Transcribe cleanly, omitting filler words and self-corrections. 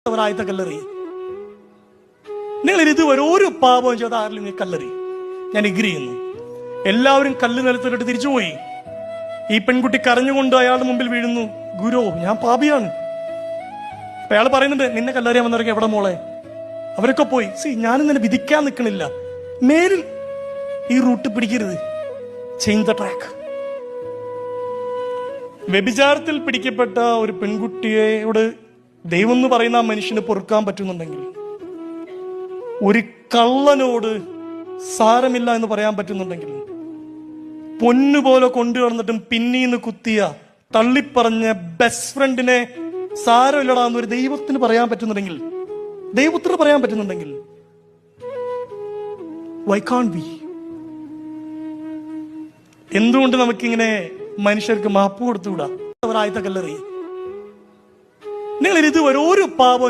അവരായത്തെ കല്ലെറി. നിങ്ങൾ ഇതുവരെ ഒരു പാപവും ചെയ്ത ആരിലും നീ കല്ലെറി. ഞാൻ എഗ്രി ചെയ്യുന്നു. എല്ലാവരും കല്ല് നിലത്തിട്ട് തിരിച്ചുപോയി. ഈ പെൺകുട്ടി കരഞ്ഞുകൊണ്ട് അയാളുടെ മുമ്പിൽ വീഴുന്നു. ഗുരു, ഞാൻ പാപിയാണ്. അയാൾ പറയുന്നുണ്ട്, നിന്നെ കല്ലെറിയാൻ വന്നവരൊക്കെ എവിടെ മോളെ? അവരൊക്കെ പോയി. ഞാനും നിന്നെ വിധിക്കാൻ നിൽക്കണില്ല. മേലിൽ ഈ റൂട്ട് പിടിക്കരുത്. Change the track. വ്യഭിചാരത്തിൽ പിടിക്കപ്പെട്ട ഒരു പെൺകുട്ടിയോട് ദൈവം എന്ന് പറയുന്ന ആ മനുഷ്യന് പൊറുക്കാൻ പറ്റുന്നുണ്ടെങ്കിൽ, ഒരു കള്ളനോട് സാരമില്ല എന്ന് പറയാൻ പറ്റുന്നുണ്ടെങ്കിൽ, പൊന്നുപോലെ കൊണ്ടുവന്നിട്ടും പിന്നീന്ന് കുത്തിയ തള്ളിപ്പറഞ്ഞ ബെസ്റ്റ് ഫ്രണ്ടിനെ സാരമില്ലടാ എന്നൊരു ദൈവത്തിന് പറയാൻ പറ്റുന്നുണ്ടെങ്കിൽ, ദൈവത്തിന് പറയാൻ പറ്റുന്നുണ്ടെങ്കിൽ, വൈ കാൺട്ട് വി? എന്തുകൊണ്ട് നമുക്കിങ്ങനെ മനുഷ്യർക്ക് മാപ്പ് കൊടുത്തുകൂടാ? അവരായത്തെ കല്ലെറി. നിങ്ങൾ ഇതുവരെ ഒരു പാപം